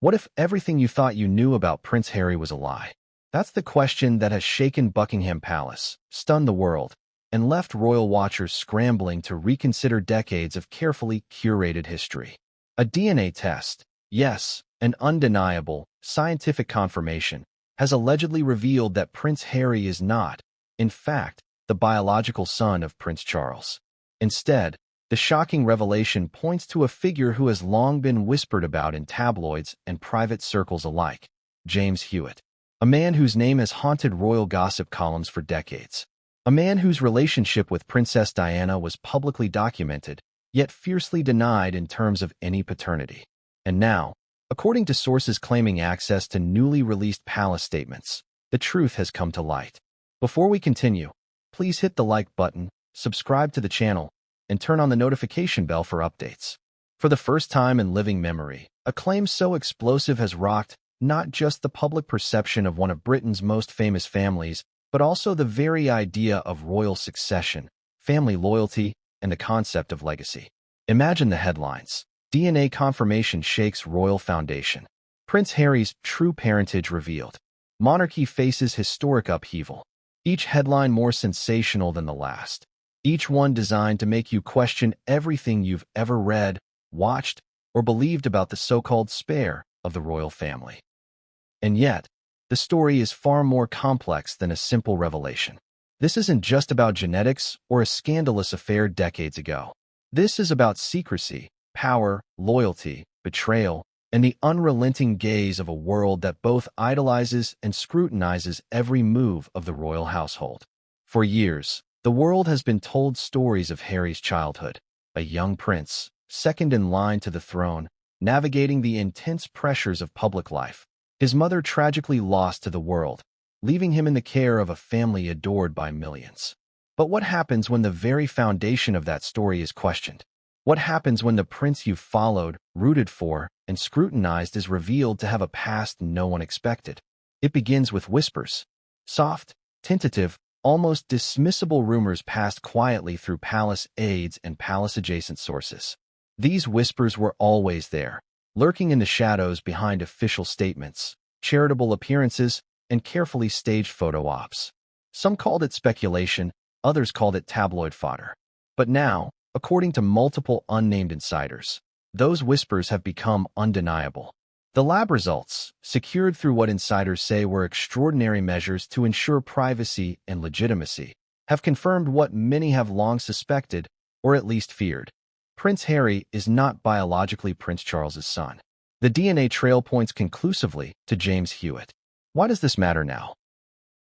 What if everything you thought you knew about Prince Harry was a lie? That's the question that has shaken Buckingham Palace, stunned the world, and left royal watchers scrambling to reconsider decades of carefully curated history. A DNA test, yes, an undeniable, scientific confirmation, has allegedly revealed that Prince Harry is not, in fact, the biological son of Prince Charles. Instead, the shocking revelation points to a figure who has long been whispered about in tabloids and private circles alike, James Hewitt. A man whose name has haunted royal gossip columns for decades. A man whose relationship with Princess Diana was publicly documented, yet fiercely denied in terms of any paternity. And now, according to sources claiming access to newly released palace statements, the truth has come to light. Before we continue, please hit the like button, subscribe to the channel, and turn on the notification bell for updates. For the first time in living memory, a claim so explosive has rocked not just the public perception of one of Britain's most famous families, but also the very idea of royal succession, family loyalty, and the concept of legacy. Imagine the headlines. DNA confirmation shakes royal foundation. Prince Harry's true parentage revealed. Monarchy faces historic upheaval. Each headline more sensational than the last. Each one designed to make you question everything you've ever read, watched, or believed about the so-called spare of the royal family. And yet, the story is far more complex than a simple revelation. This isn't just about genetics or a scandalous affair decades ago. This is about secrecy, power, loyalty, betrayal, and the unrelenting gaze of a world that both idolizes and scrutinizes every move of the royal household. For years, the world has been told stories of Harry's childhood, a young prince, second in line to the throne, navigating the intense pressures of public life. His mother tragically lost to the world, leaving him in the care of a family adored by millions. But what happens when the very foundation of that story is questioned? What happens when the prince you've followed, rooted for, and scrutinized is revealed to have a past no one expected? It begins with whispers. Soft, tentative, almost dismissible rumors passed quietly through palace aides and palace-adjacent sources. These whispers were always there, lurking in the shadows behind official statements, charitable appearances, and carefully staged photo ops. Some called it speculation, others called it tabloid fodder. But now, according to multiple unnamed insiders, those whispers have become undeniable. The lab results, secured through what insiders say were extraordinary measures to ensure privacy and legitimacy, have confirmed what many have long suspected, or at least feared. Prince Harry is not biologically Prince Charles's son. The DNA trail points conclusively to James Hewitt. Why does this matter now?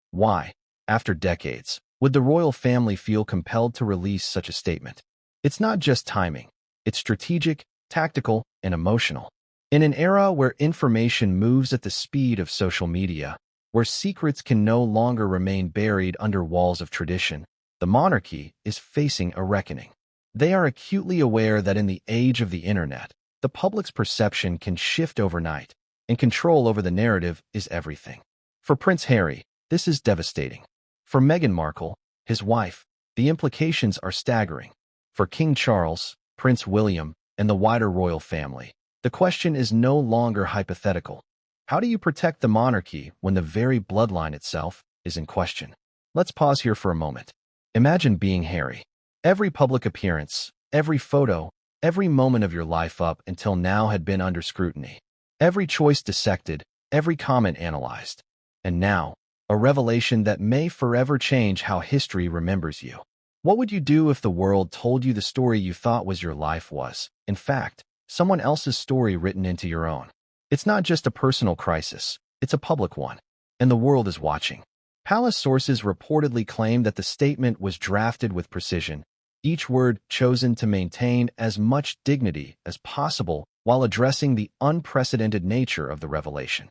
Why, after decades, would the royal family feel compelled to release such a statement? It's not just timing. It's strategic, tactical, and emotional. In an era where information moves at the speed of social media, where secrets can no longer remain buried under walls of tradition, the monarchy is facing a reckoning. They are acutely aware that in the age of the internet, the public's perception can shift overnight, and control over the narrative is everything. For Prince Harry, this is devastating. For Meghan Markle, his wife, the implications are staggering. For King Charles, Prince William, and the wider royal family, the question is no longer hypothetical. How do you protect the monarchy when the very bloodline itself is in question? Let's pause here for a moment. Imagine being Harry. Every public appearance, every photo, every moment of your life up until now had been under scrutiny. Every choice dissected, every comment analyzed. And now, a revelation that may forever change how history remembers you. What would you do if the world told you the story you thought was your life was, in fact, someone else's story written into your own? It's not just a personal crisis, it's a public one. And the world is watching. Palace sources reportedly claim that the statement was drafted with precision, each word chosen to maintain as much dignity as possible while addressing the unprecedented nature of the revelation.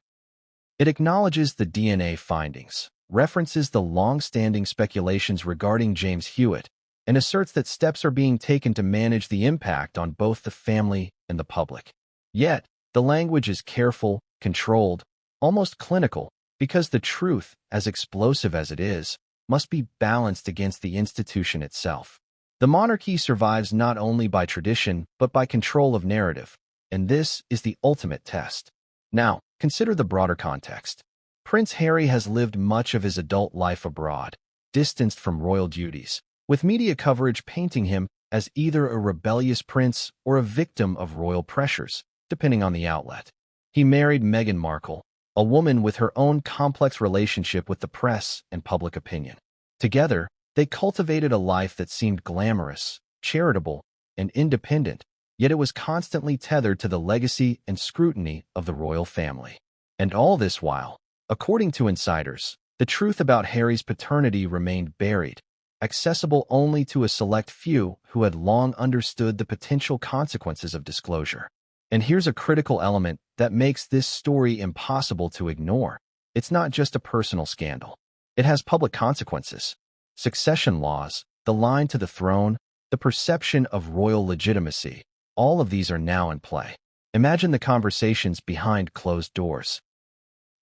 It acknowledges the DNA findings, references the long-standing speculations regarding James Hewitt, and asserts that steps are being taken to manage the impact on both the family and the public. Yet, the language is careful, controlled, almost clinical, because the truth, as explosive as it is, must be balanced against the institution itself. The monarchy survives not only by tradition, but by control of narrative, and this is the ultimate test. Now, consider the broader context. Prince Harry has lived much of his adult life abroad, distanced from royal duties, with media coverage painting him as either a rebellious prince or a victim of royal pressures, depending on the outlet. He married Meghan Markle, a woman with her own complex relationship with the press and public opinion. Together, they cultivated a life that seemed glamorous, charitable, and independent, yet it was constantly tethered to the legacy and scrutiny of the royal family. And all this while, according to insiders, the truth about Harry's paternity remained buried, accessible only to a select few who had long understood the potential consequences of disclosure. And here's a critical element that makes this story impossible to ignore. It's not just a personal scandal. It has public consequences. Succession laws, the line to the throne, the perception of royal legitimacy, all of these are now in play. Imagine the conversations behind closed doors.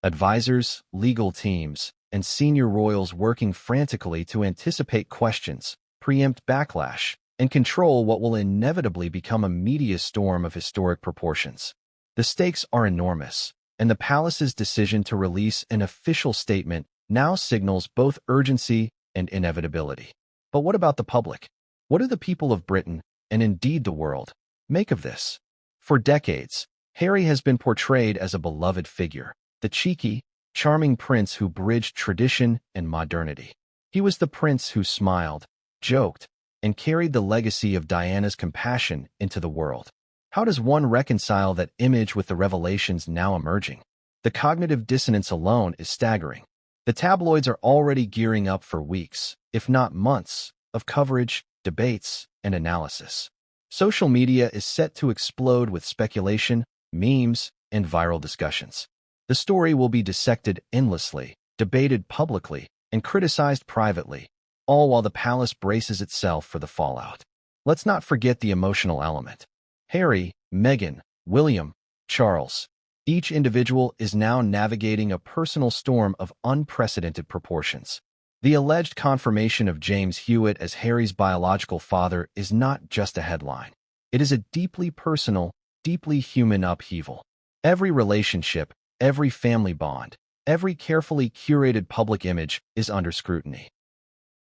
Advisors, legal teams, and senior royals working frantically to anticipate questions, preempt backlash, and control what will inevitably become a media storm of historic proportions. The stakes are enormous, and the palace's decision to release an official statement now signals both urgency and inevitability. But what about the public? What do the people of Britain, and indeed the world, make of this? For decades, Harry has been portrayed as a beloved figure, the cheeky, charming prince who bridged tradition and modernity. He was the prince who smiled, joked, and carried the legacy of Diana's compassion into the world. How does one reconcile that image with the revelations now emerging? The cognitive dissonance alone is staggering. The tabloids are already gearing up for weeks, if not months, of coverage, debates, and analysis. Social media is set to explode with speculation, memes, and viral discussions. The story will be dissected endlessly, debated publicly, and criticized privately, all while the palace braces itself for the fallout. Let's not forget the emotional element. Harry, Meghan, William, Charles. Each individual is now navigating a personal storm of unprecedented proportions. The alleged confirmation of James Hewitt as Harry's biological father is not just a headline. It is a deeply personal, deeply human upheaval. Every relationship, every family bond, every carefully curated public image is under scrutiny.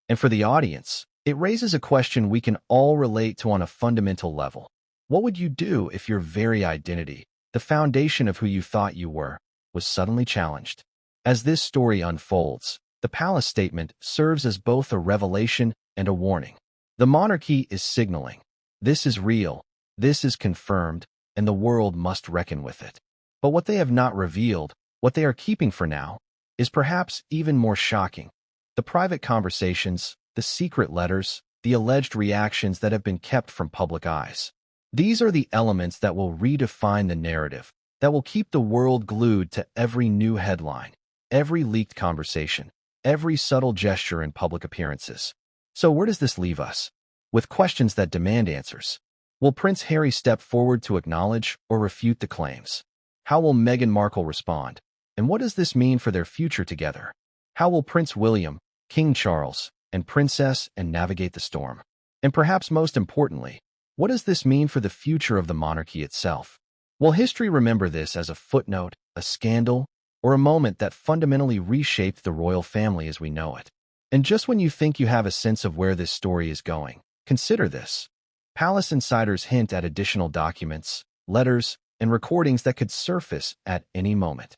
And for the audience, it raises a question we can all relate to on a fundamental level. What would you do if your very identity, the foundation of who you thought you were, was suddenly challenged? As this story unfolds, the palace statement serves as both a revelation and a warning. The monarchy is signaling, this is real, this is confirmed, and the world must reckon with it. But what they have not revealed, what they are keeping for now, is perhaps even more shocking. The private conversations, the secret letters, the alleged reactions that have been kept from public eyes. These are the elements that will redefine the narrative, that will keep the world glued to every new headline, every leaked conversation, every subtle gesture in public appearances. So where does this leave us? With questions that demand answers. Will Prince Harry step forward to acknowledge or refute the claims? How will Meghan Markle respond? And what does this mean for their future together? How will Prince William, King Charles, and Princess Anne navigate the storm? And perhaps most importantly, what does this mean for the future of the monarchy itself? Will history remember this as a footnote, a scandal, or a moment that fundamentally reshaped the royal family as we know it? And just when you think you have a sense of where this story is going, consider this. Palace insiders hint at additional documents, letters, and recordings that could surface at any moment.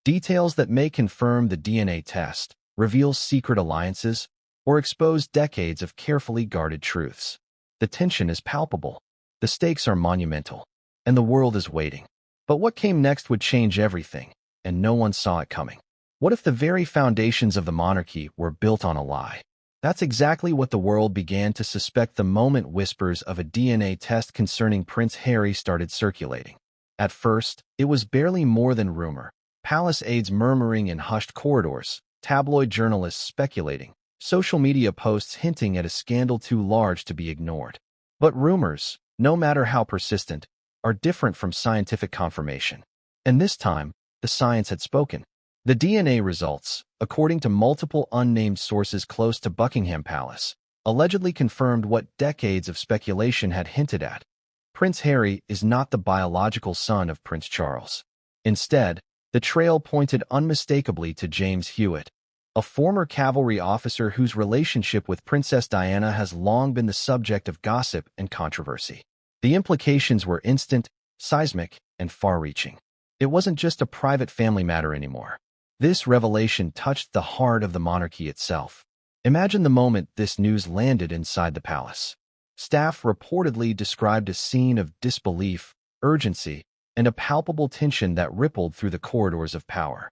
Details that may confirm the DNA test, reveal secret alliances, or expose decades of carefully guarded truths. The tension is palpable, the stakes are monumental, and the world is waiting. But what came next would change everything, and no one saw it coming. What if the very foundations of the monarchy were built on a lie? That's exactly what the world began to suspect the moment whispers of a DNA test concerning Prince Harry started circulating. At first, it was barely more than rumor. Palace aides murmuring in hushed corridors, tabloid journalists speculating, social media posts hinting at a scandal too large to be ignored. But rumors, no matter how persistent, are different from scientific confirmation. And this time, the science had spoken. The DNA results, according to multiple unnamed sources close to Buckingham Palace, allegedly confirmed what decades of speculation had hinted at. Prince Harry is not the biological son of Prince Charles. Instead, the trail pointed unmistakably to James Hewitt, a former cavalry officer whose relationship with Princess Diana has long been the subject of gossip and controversy. The implications were instant, seismic, and far-reaching. It wasn't just a private family matter anymore. This revelation touched the heart of the monarchy itself. Imagine the moment this news landed inside the palace. Staff reportedly described a scene of disbelief, urgency, and a palpable tension that rippled through the corridors of power.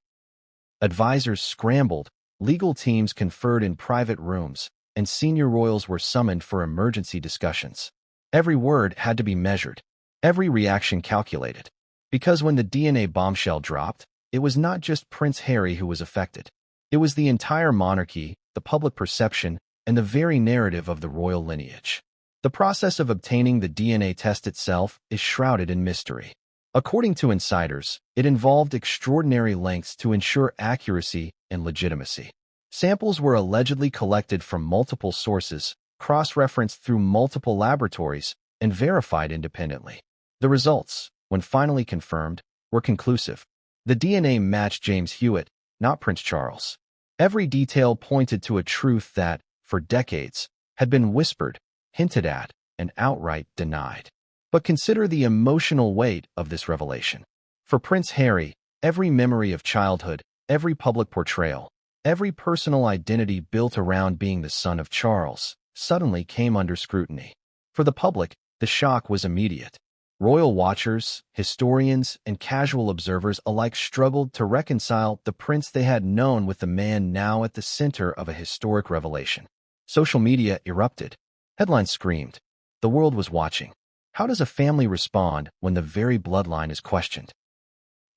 Advisors scrambled, legal teams conferred in private rooms, and senior royals were summoned for emergency discussions. Every word had to be measured, every reaction calculated. Because when the DNA bombshell dropped, it was not just Prince Harry who was affected. It was the entire monarchy, the public perception, and the very narrative of the royal lineage. The process of obtaining the DNA test itself is shrouded in mystery. According to insiders, it involved extraordinary lengths to ensure accuracy and legitimacy. Samples were allegedly collected from multiple sources, cross-referenced through multiple laboratories, and verified independently. The results, when finally confirmed, were conclusive. The DNA matched James Hewitt, not Prince Charles. Every detail pointed to a truth that, for decades, had been whispered, hinted at, and outright denied. But consider the emotional weight of this revelation. For Prince Harry, every memory of childhood, every public portrayal, every personal identity built around being the son of Charles, suddenly came under scrutiny. For the public, the shock was immediate. Royal watchers, historians, and casual observers alike struggled to reconcile the prince they had known with the man now at the center of a historic revelation. Social media erupted. Headlines screamed. The world was watching. How does a family respond when the very bloodline is questioned?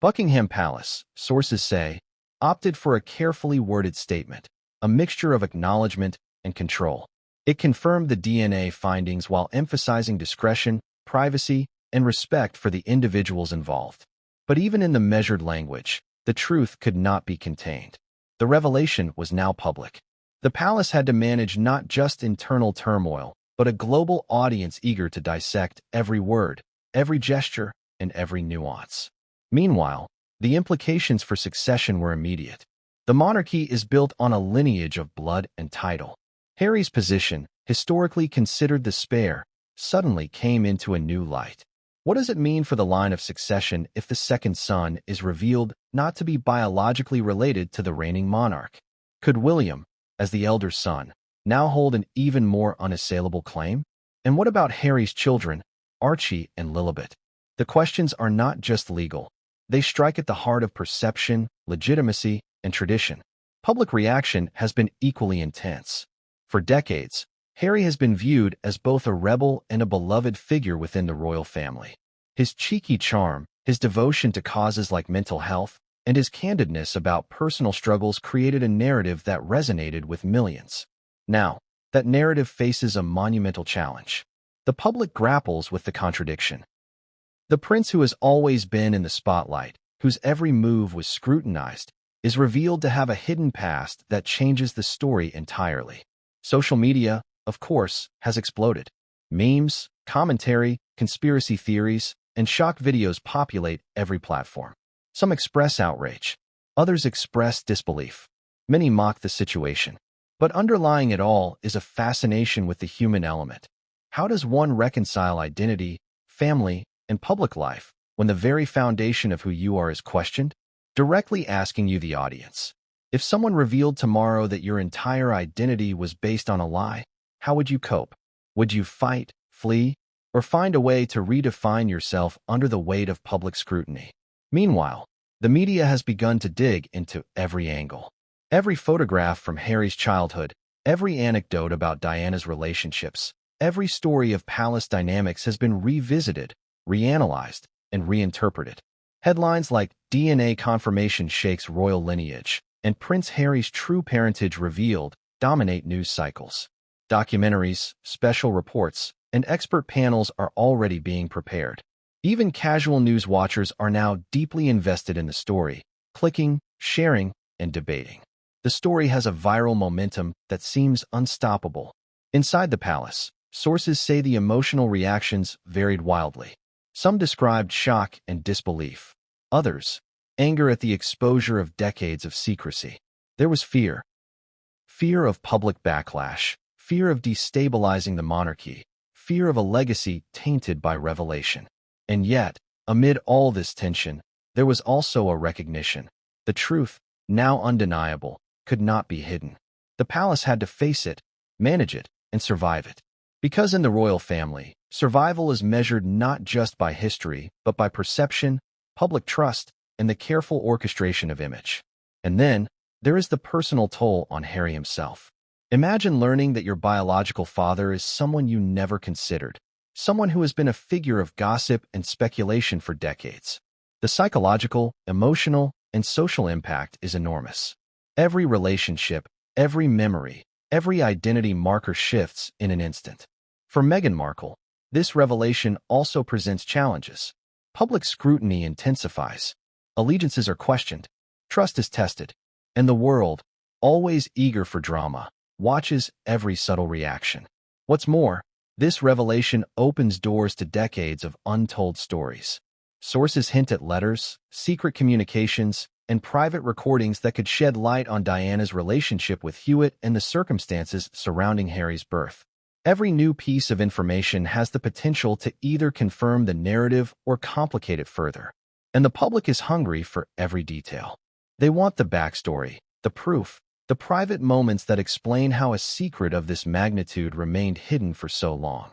Buckingham Palace, sources say, opted for a carefully worded statement, a mixture of acknowledgement and control. It confirmed the DNA findings while emphasizing discretion, privacy, and respect for the individuals involved. But even in the measured language, the truth could not be contained. The revelation was now public. The palace had to manage not just internal turmoil, but a global audience eager to dissect every word, every gesture, and every nuance. Meanwhile, the implications for succession were immediate. The monarchy is built on a lineage of blood and title. Harry's position, historically considered the spare, suddenly came into a new light. What does it mean for the line of succession if the second son is revealed not to be biologically related to the reigning monarch? Could William, as the elder son, now hold an even more unassailable claim? And what about Harry's children, Archie and Lilibet? The questions are not just legal. They strike at the heart of perception, legitimacy, and tradition. Public reaction has been equally intense. For decades, Harry has been viewed as both a rebel and a beloved figure within the royal family. His cheeky charm, his devotion to causes like mental health, and his candidness about personal struggles created a narrative that resonated with millions. Now, that narrative faces a monumental challenge. The public grapples with the contradiction. The prince who has always been in the spotlight, whose every move was scrutinized, is revealed to have a hidden past that changes the story entirely. Social media, of course, has exploded. Memes, commentary, conspiracy theories, and shock videos populate every platform. Some express outrage. Others express disbelief. Many mock the situation. But underlying it all is a fascination with the human element. How does one reconcile identity, family, and public life when the very foundation of who you are is questioned? Directly asking you, the audience. If someone revealed tomorrow that your entire identity was based on a lie, how would you cope? Would you fight, flee, or find a way to redefine yourself under the weight of public scrutiny? Meanwhile, the media has begun to dig into every angle. Every photograph from Harry's childhood, every anecdote about Diana's relationships, every story of palace dynamics has been revisited, reanalyzed, and reinterpreted. Headlines like DNA confirmation shakes royal lineage and Prince Harry's true parentage revealed dominate news cycles. Documentaries, special reports, and expert panels are already being prepared. Even casual news watchers are now deeply invested in the story, clicking, sharing, and debating. The story has a viral momentum that seems unstoppable. Inside the palace, sources say the emotional reactions varied wildly. Some described shock and disbelief. Others, anger at the exposure of decades of secrecy. There was fear. Fear of public backlash, fear of destabilizing the monarchy, fear of a legacy tainted by revelation. And yet, amid all this tension, there was also a recognition. The truth, now undeniable, could not be hidden. The palace had to face it, manage it, and survive it. Because in the royal family, survival is measured not just by history, but by perception, public trust, and the careful orchestration of image. And then, there is the personal toll on Harry himself. Imagine learning that your biological father is someone you never considered, someone who has been a figure of gossip and speculation for decades. The psychological, emotional, and social impact is enormous. Every relationship, every memory, every identity marker shifts in an instant. For Meghan Markle, this revelation also presents challenges. Public scrutiny intensifies. Allegiances are questioned. Trust is tested. And the world, always eager for drama, watches every subtle reaction. What's more, this revelation opens doors to decades of untold stories. Sources hint at letters, secret communications, and private recordings that could shed light on Diana's relationship with Hewitt and the circumstances surrounding Harry's birth. Every new piece of information has the potential to either confirm the narrative or complicate it further. And the public is hungry for every detail. They want the backstory, the proof, the private moments that explain how a secret of this magnitude remained hidden for so long.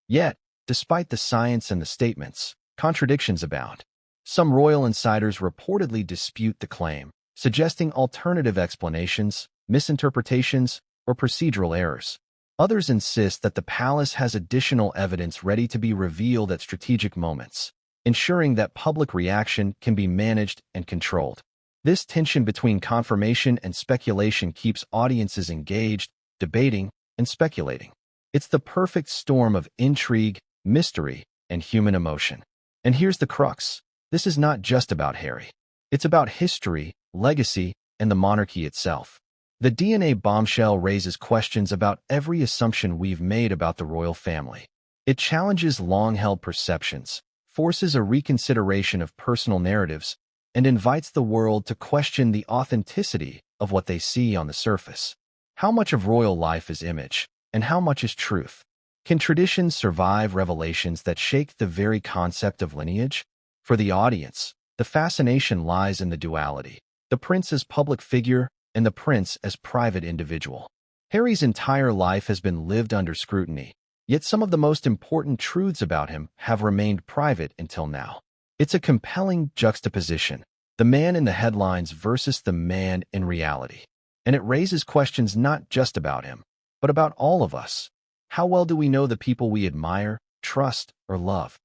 Yet, despite the science and the statements, contradictions abound. Some royal insiders reportedly dispute the claim, suggesting alternative explanations, misinterpretations, or procedural errors. Others insist that the palace has additional evidence ready to be revealed at strategic moments, ensuring that public reaction can be managed and controlled. This tension between confirmation and speculation keeps audiences engaged, debating, and speculating. It's the perfect storm of intrigue, mystery, and human emotion. And here's the crux. This is not just about Harry. It's about history, legacy, and the monarchy itself. The DNA bombshell raises questions about every assumption we've made about the royal family. It challenges long-held perceptions, forces a reconsideration of personal narratives, and invites the world to question the authenticity of what they see on the surface. How much of royal life is image, and how much is truth? Can traditions survive revelations that shake the very concept of lineage? For the audience, the fascination lies in the duality, the prince as public figure and the prince as private individual. Harry's entire life has been lived under scrutiny, yet some of the most important truths about him have remained private until now. It's a compelling juxtaposition, the man in the headlines versus the man in reality. And it raises questions not just about him, but about all of us. How well do we know the people we admire, trust, or love?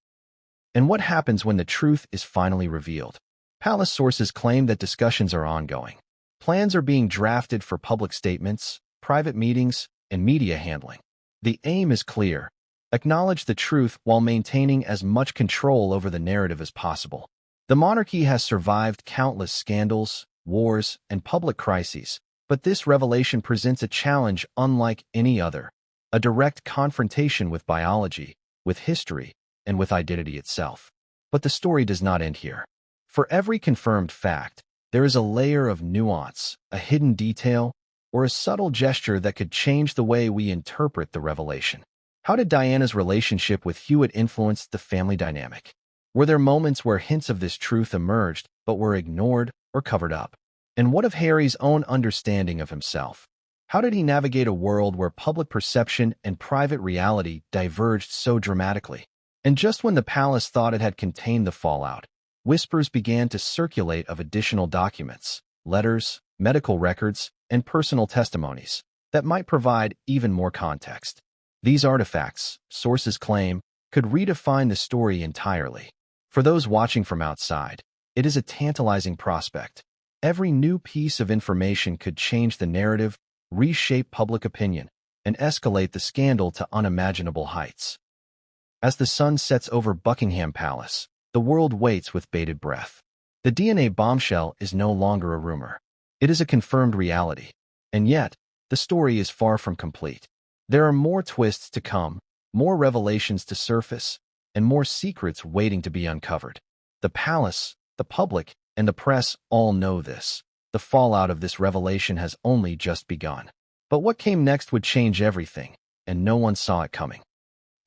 And what happens when the truth is finally revealed? Palace sources claim that discussions are ongoing. Plans are being drafted for public statements, private meetings, and media handling. The aim is clear: acknowledge the truth while maintaining as much control over the narrative as possible. The monarchy has survived countless scandals, wars, and public crises, but this revelation presents a challenge unlike any other: a direct confrontation with biology, with history, and with identity itself. But the story does not end here. For every confirmed fact, there is a layer of nuance, a hidden detail, or a subtle gesture that could change the way we interpret the revelation. How did Diana's relationship with Hewitt influence the family dynamic? Were there moments where hints of this truth emerged but were ignored or covered up? And what of Harry's own understanding of himself? How did he navigate a world where public perception and private reality diverged so dramatically? And just when the palace thought it had contained the fallout, whispers began to circulate of additional documents, letters, medical records, and personal testimonies that might provide even more context. These artifacts, sources claim, could redefine the story entirely. For those watching from outside, it is a tantalizing prospect. Every new piece of information could change the narrative, reshape public opinion, and escalate the scandal to unimaginable heights. As the sun sets over Buckingham Palace, the world waits with bated breath. The DNA bombshell is no longer a rumor. It is a confirmed reality. And yet, the story is far from complete. There are more twists to come, more revelations to surface, and more secrets waiting to be uncovered. The palace, the public, and the press all know this. The fallout of this revelation has only just begun. But what came next would change everything, and no one saw it coming.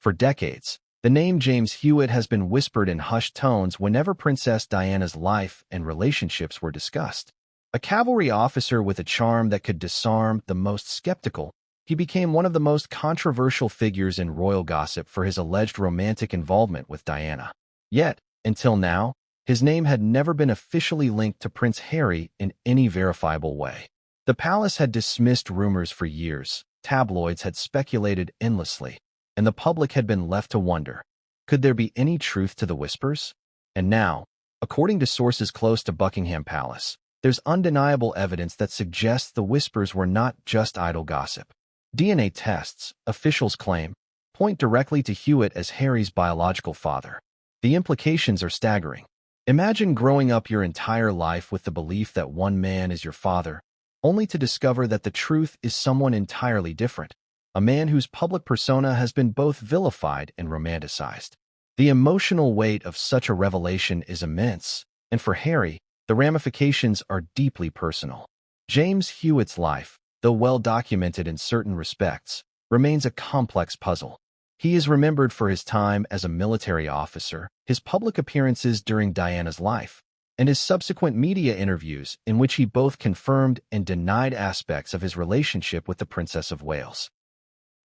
For decades, the name James Hewitt has been whispered in hushed tones whenever Princess Diana's life and relationships were discussed. A cavalry officer with a charm that could disarm the most skeptical, he became one of the most controversial figures in royal gossip for his alleged romantic involvement with Diana. Yet, until now, his name had never been officially linked to Prince Harry in any verifiable way. The palace had dismissed rumors for years, tabloids had speculated endlessly, and the public had been left to wonder, could there be any truth to the whispers? And now, according to sources close to Buckingham Palace, there's undeniable evidence that suggests the whispers were not just idle gossip. DNA tests, officials claim, point directly to Hewitt as Harry's biological father. The implications are staggering. Imagine growing up your entire life with the belief that one man is your father, only to discover that the truth is someone entirely different, a man whose public persona has been both vilified and romanticized. The emotional weight of such a revelation is immense, and for Harry, the ramifications are deeply personal. James Hewitt's life, though well documented in certain respects, remains a complex puzzle. He is remembered for his time as a military officer, his public appearances during Diana's life, and his subsequent media interviews in which he both confirmed and denied aspects of his relationship with the Princess of Wales.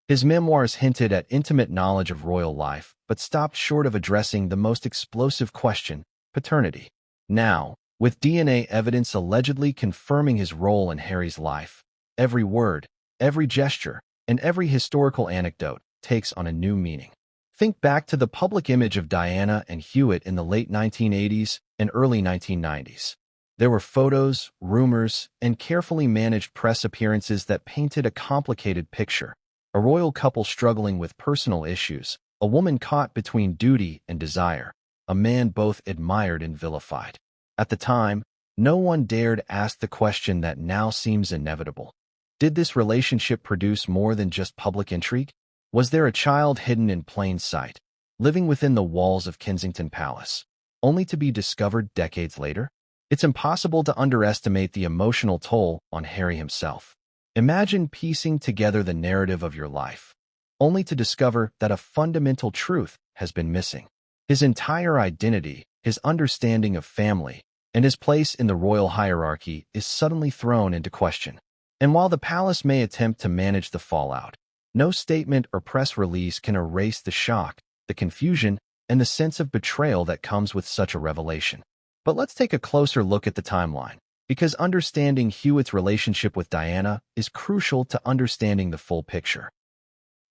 His memoirs hinted at intimate knowledge of royal life, but stopped short of addressing the most explosive question, paternity. Now, with DNA evidence allegedly confirming his role in Harry's life, every word, every gesture, and every historical anecdote takes on a new meaning. Think back to the public image of Diana and Hewitt in the late 1980s and early 1990s. There were photos, rumors, and carefully managed press appearances that painted a complicated picture. A royal couple struggling with personal issues, a woman caught between duty and desire, a man both admired and vilified. At the time, no one dared ask the question that now seems inevitable. Did this relationship produce more than just public intrigue? Was there a child hidden in plain sight, living within the walls of Kensington Palace, only to be discovered decades later? It's impossible to underestimate the emotional toll on Harry himself. Imagine piecing together the narrative of your life, only to discover that a fundamental truth has been missing. His entire identity, his understanding of family, and his place in the royal hierarchy is suddenly thrown into question. And while the palace may attempt to manage the fallout, no statement or press release can erase the shock, the confusion, and the sense of betrayal that comes with such a revelation. But let's take a closer look at the timeline, because understanding Hewitt's relationship with Diana is crucial to understanding the full picture.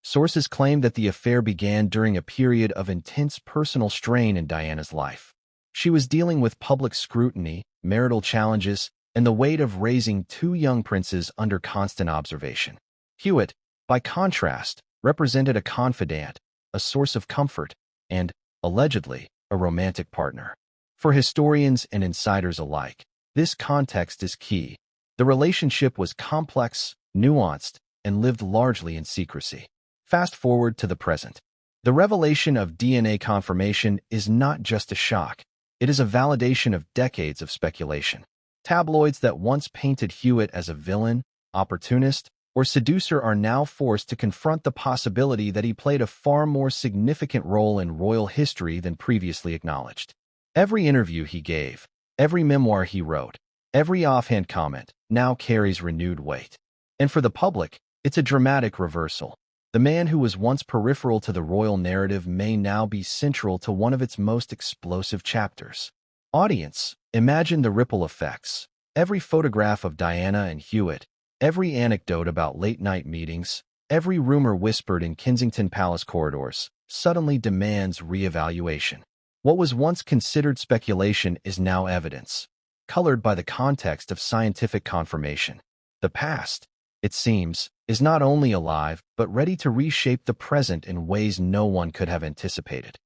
Sources claim that the affair began during a period of intense personal strain in Diana's life. She was dealing with public scrutiny, marital challenges, and the weight of raising two young princes under constant observation. Hewitt, by contrast, represented a confidant, a source of comfort, and, allegedly, a romantic partner. For historians and insiders alike, this context is key. The relationship was complex, nuanced, and lived largely in secrecy. Fast forward to the present. The revelation of DNA confirmation is not just a shock. It is a validation of decades of speculation. Tabloids that once painted Hewitt as a villain, opportunist, or seducer are now forced to confront the possibility that he played a far more significant role in royal history than previously acknowledged. Every interview he gave, every memoir he wrote, every offhand comment now carries renewed weight. And for the public, it's a dramatic reversal. The man who was once peripheral to the royal narrative may now be central to one of its most explosive chapters. Audience, imagine the ripple effects. Every photograph of Diana and Hewitt, every anecdote about late-night meetings, every rumor whispered in Kensington Palace corridors, suddenly demands re-evaluation. What was once considered speculation is now evidence, colored by the context of scientific confirmation. The past, it seems, is not only alive, but ready to reshape the present in ways no one could have anticipated.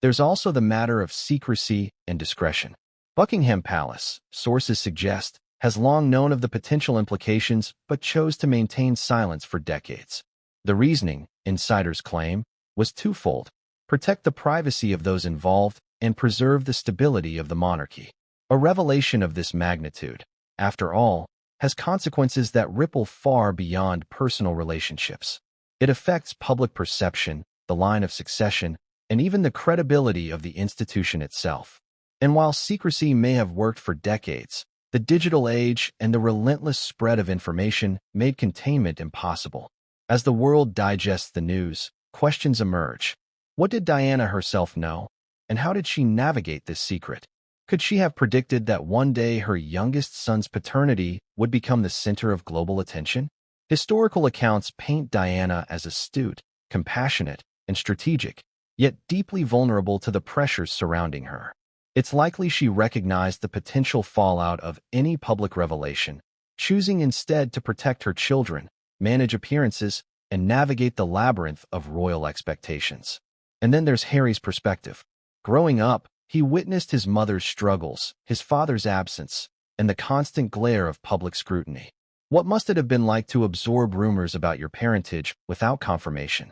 There's also the matter of secrecy and discretion. Buckingham Palace, sources suggest, has long known of the potential implications but chose to maintain silence for decades. The reasoning, insiders claim, was twofold: protect the privacy of those involved and preserve the stability of the monarchy. A revelation of this magnitude, after all, has consequences that ripple far beyond personal relationships. It affects public perception, the line of succession, and even the credibility of the institution itself. And while secrecy may have worked for decades, the digital age and the relentless spread of information made containment impossible. As the world digests the news, questions emerge. What did Diana herself know? And how did she navigate this secret? Could she have predicted that one day her youngest son's paternity would become the center of global attention? Historical accounts paint Diana as astute, compassionate, and strategic, yet deeply vulnerable to the pressures surrounding her. It's likely she recognized the potential fallout of any public revelation, choosing instead to protect her children, manage appearances, and navigate the labyrinth of royal expectations. And then there's Harry's perspective. Growing up, he witnessed his mother's struggles, his father's absence, and the constant glare of public scrutiny. What must it have been like to absorb rumors about your parentage without confirmation?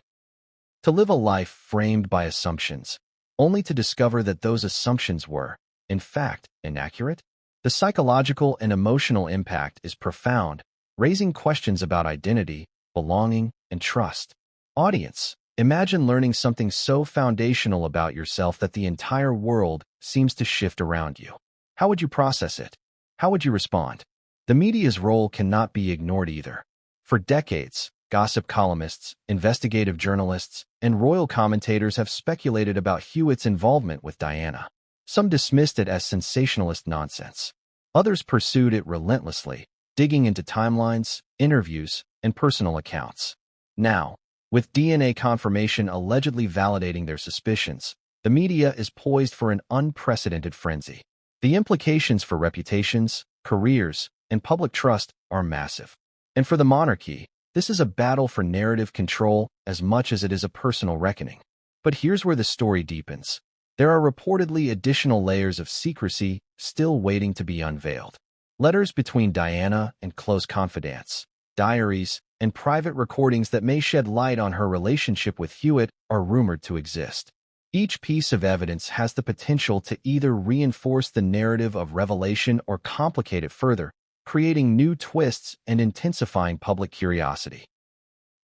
To live a life framed by assumptions, only to discover that those assumptions were, in fact, inaccurate? The psychological and emotional impact is profound, raising questions about identity, belonging, and trust. Audience, imagine learning something so foundational about yourself that the entire world seems to shift around you. How would you process it? How would you respond? The media's role cannot be ignored either. For decades, gossip columnists, investigative journalists, and royal commentators have speculated about Hewitt's involvement with Diana. Some dismissed it as sensationalist nonsense. Others pursued it relentlessly, digging into timelines, interviews, and personal accounts. Now, with DNA confirmation allegedly validating their suspicions, the media is poised for an unprecedented frenzy. The implications for reputations, careers, and public trust are massive. And for the monarchy, this is a battle for narrative control as much as it is a personal reckoning. But here's where the story deepens. There are reportedly additional layers of secrecy still waiting to be unveiled. Letters between Diana and close confidants, diaries, and private recordings that may shed light on her relationship with Hewitt are rumored to exist. Each piece of evidence has the potential to either reinforce the narrative of revelation or complicate it further, creating new twists and intensifying public curiosity.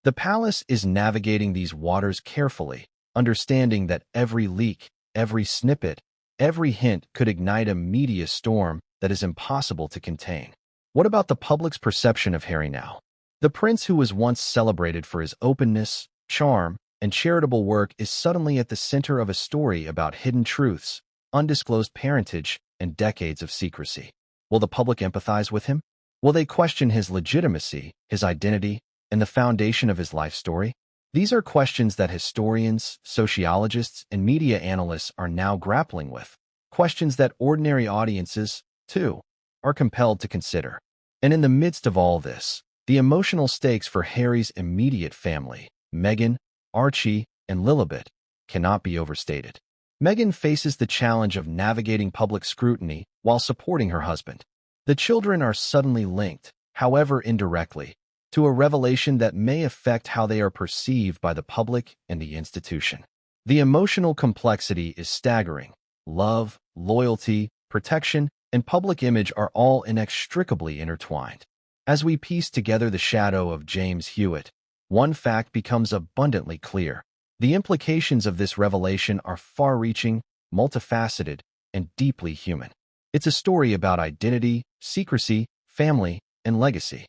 The palace is navigating these waters carefully, understanding that every leak, every snippet, every hint could ignite a media storm that is impossible to contain. What about the public's perception of Harry now? The prince who was once celebrated for his openness, charm, and charitable work is suddenly at the center of a story about hidden truths, undisclosed parentage, and decades of secrecy. Will the public empathize with him? Will they question his legitimacy, his identity, and the foundation of his life story? These are questions that historians, sociologists, and media analysts are now grappling with. Questions that ordinary audiences, too, are compelled to consider. And in the midst of all this, the emotional stakes for Harry's immediate family, Meghan, Archie, and Lilibet, cannot be overstated. Meghan faces the challenge of navigating public scrutiny while supporting her husband. The children are suddenly linked, however indirectly, to a revelation that may affect how they are perceived by the public and the institution. The emotional complexity is staggering. Love, loyalty, protection, and public image are all inextricably intertwined. As we piece together the shadow of James Hewitt, one fact becomes abundantly clear. The implications of this revelation are far-reaching, multifaceted, and deeply human. It's a story about identity, secrecy, family, and legacy.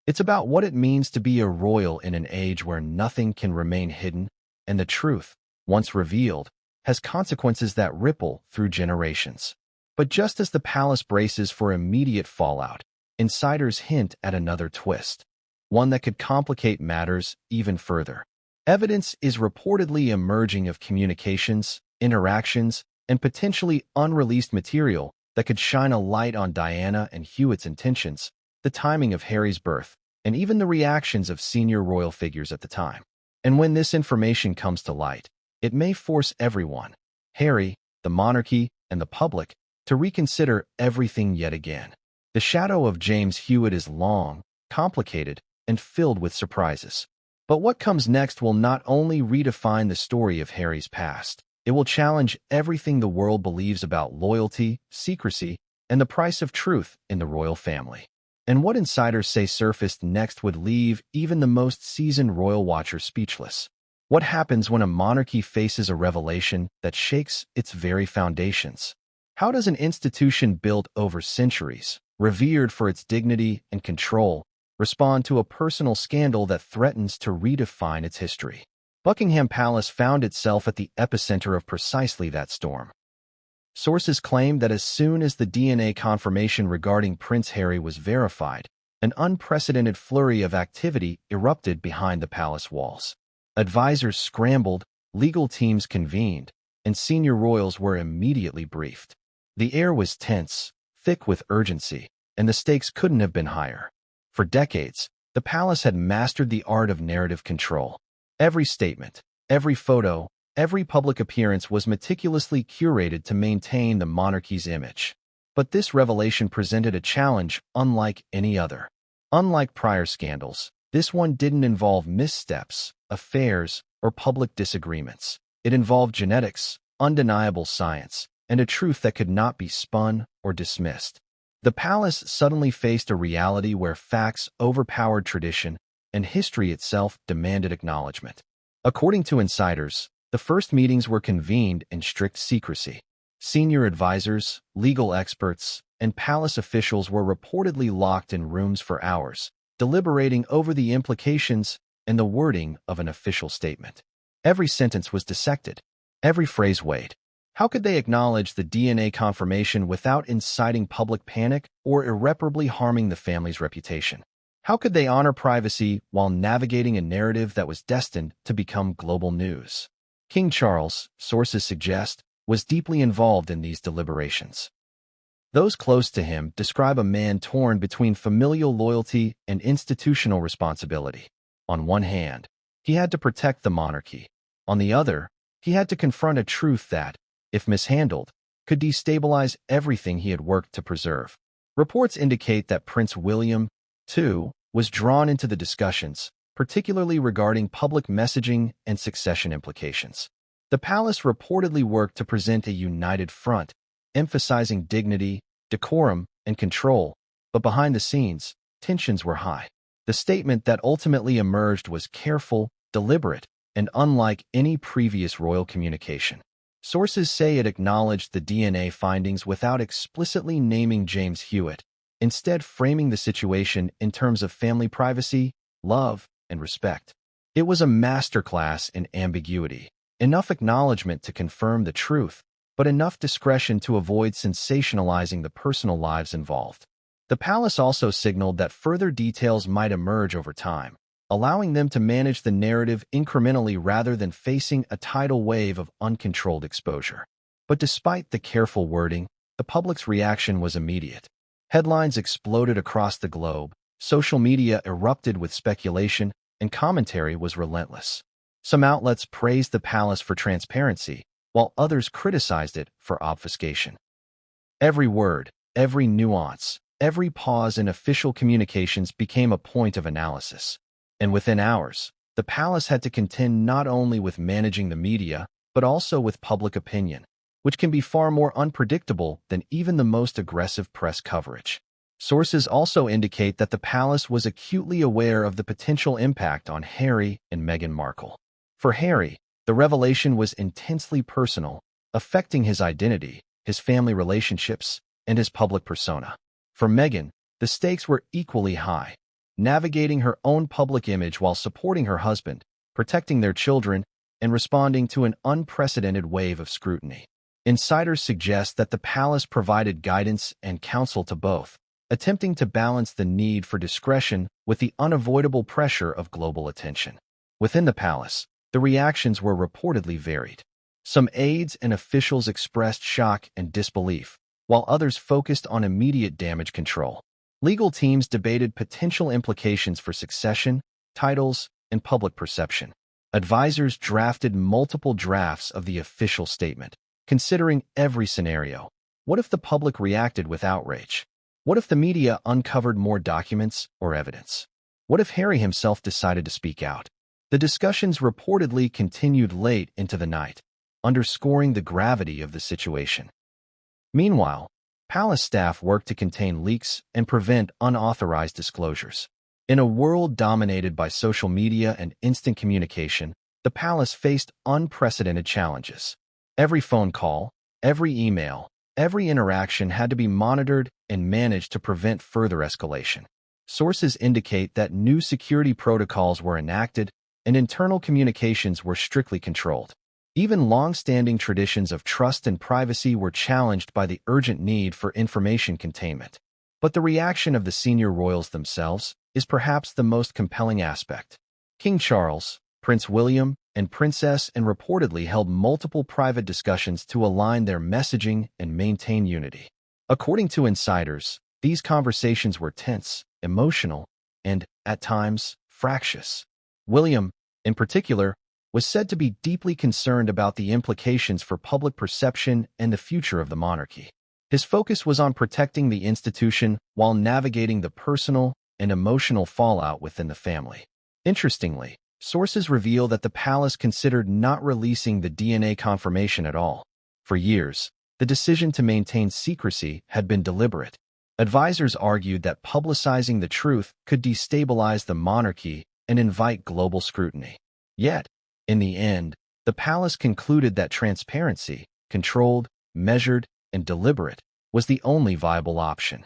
It's about what it means to be a royal in an age where nothing can remain hidden, and the truth, once revealed, has consequences that ripple through generations. But just as the palace braces for immediate fallout, insiders hint at another twist, one that could complicate matters even further. Evidence is reportedly emerging of communications, interactions, and potentially unreleased material that could shine a light on Diana and Hewitt's intentions, the timing of Harry's birth, and even the reactions of senior royal figures at the time. And when this information comes to light, it may force everyone, Harry, the monarchy, and the public, to reconsider everything yet again. The shadow of James Hewitt is long, complicated, and filled with surprises. But what comes next will not only redefine the story of Harry's past, it will challenge everything the world believes about loyalty, secrecy, and the price of truth in the royal family. And what insiders say surfaced next would leave even the most seasoned royal watcher speechless. What happens when a monarchy faces a revelation that shakes its very foundations? How does an institution built over centuries, revered for its dignity and control, respond to a personal scandal that threatens to redefine its history? Buckingham Palace found itself at the epicenter of precisely that storm. Sources claim that as soon as the DNA confirmation regarding Prince Harry was verified, an unprecedented flurry of activity erupted behind the palace walls. Advisors scrambled, legal teams convened, and senior royals were immediately briefed. The air was tense, thick with urgency, and the stakes couldn't have been higher. For decades, the palace had mastered the art of narrative control. Every statement, every photo, every public appearance was meticulously curated to maintain the monarchy's image. But this revelation presented a challenge unlike any other. Unlike prior scandals, this one didn't involve missteps, affairs, or public disagreements. It involved genetics, undeniable science, and a truth that could not be spun or dismissed. The palace suddenly faced a reality where facts overpowered tradition, and history itself demanded acknowledgement. According to insiders, the first meetings were convened in strict secrecy. Senior advisors, legal experts, and palace officials were reportedly locked in rooms for hours, deliberating over the implications and the wording of an official statement. Every sentence was dissected, every phrase weighed. How could they acknowledge the DNA confirmation without inciting public panic or irreparably harming the family's reputation? How could they honor privacy while navigating a narrative that was destined to become global news? King Charles, sources suggest, was deeply involved in these deliberations. Those close to him describe a man torn between familial loyalty and institutional responsibility. On one hand, he had to protect the monarchy. On the other, he had to confront a truth that, if mishandled, could destabilize everything he had worked to preserve. Reports indicate that Prince William, too, was drawn into the discussions, particularly regarding public messaging and succession implications. The palace reportedly worked to present a united front, emphasizing dignity, decorum, and control, but behind the scenes, tensions were high. The statement that ultimately emerged was careful, deliberate, and unlike any previous royal communication. Sources say it acknowledged the DNA findings without explicitly naming James Hewitt, instead framing the situation in terms of family privacy, love, and respect. It was a masterclass in ambiguity, enough acknowledgement to confirm the truth, but enough discretion to avoid sensationalizing the personal lives involved. The palace also signaled that further details might emerge over time, allowing them to manage the narrative incrementally rather than facing a tidal wave of uncontrolled exposure. But despite the careful wording, the public's reaction was immediate. Headlines exploded across the globe, social media erupted with speculation, and commentary was relentless. Some outlets praised the palace for transparency, while others criticized it for obfuscation. Every word, every nuance, every pause in official communications became a point of analysis. And within hours, the palace had to contend not only with managing the media, but also with public opinion, which can be far more unpredictable than even the most aggressive press coverage. Sources also indicate that the palace was acutely aware of the potential impact on Harry and Meghan Markle. For Harry, the revelation was intensely personal, affecting his identity, his family relationships, and his public persona. For Meghan, the stakes were equally high, navigating her own public image while supporting her husband, protecting their children, and responding to an unprecedented wave of scrutiny. Insiders suggest that the palace provided guidance and counsel to both, attempting to balance the need for discretion with the unavoidable pressure of global attention. Within the palace, the reactions were reportedly varied. Some aides and officials expressed shock and disbelief, while others focused on immediate damage control. Legal teams debated potential implications for succession, titles, and public perception. Advisors drafted multiple drafts of the official statement, considering every scenario. What if the public reacted with outrage? What if the media uncovered more documents or evidence? What if Harry himself decided to speak out? The discussions reportedly continued late into the night, underscoring the gravity of the situation. Meanwhile, Palace staff worked to contain leaks and prevent unauthorized disclosures. In a world dominated by social media and instant communication, the palace faced unprecedented challenges. Every phone call, every email, every interaction had to be monitored and managed to prevent further escalation. Sources indicate that new security protocols were enacted and internal communications were strictly controlled. Even long-standing traditions of trust and privacy were challenged by the urgent need for information containment. But the reaction of the senior royals themselves is perhaps the most compelling aspect. King Charles, Prince William, and Princess Anne reportedly held multiple private discussions to align their messaging and maintain unity. According to insiders, these conversations were tense, emotional, and, at times, fractious. William, in particular, was said to be deeply concerned about the implications for public perception and the future of the monarchy. His focus was on protecting the institution while navigating the personal and emotional fallout within the family. Interestingly, sources reveal that the palace considered not releasing the DNA confirmation at all. For years, the decision to maintain secrecy had been deliberate. Advisors argued that publicizing the truth could destabilize the monarchy and invite global scrutiny. Yet, in the end, the palace concluded that transparency, controlled, measured, and deliberate, was the only viable option.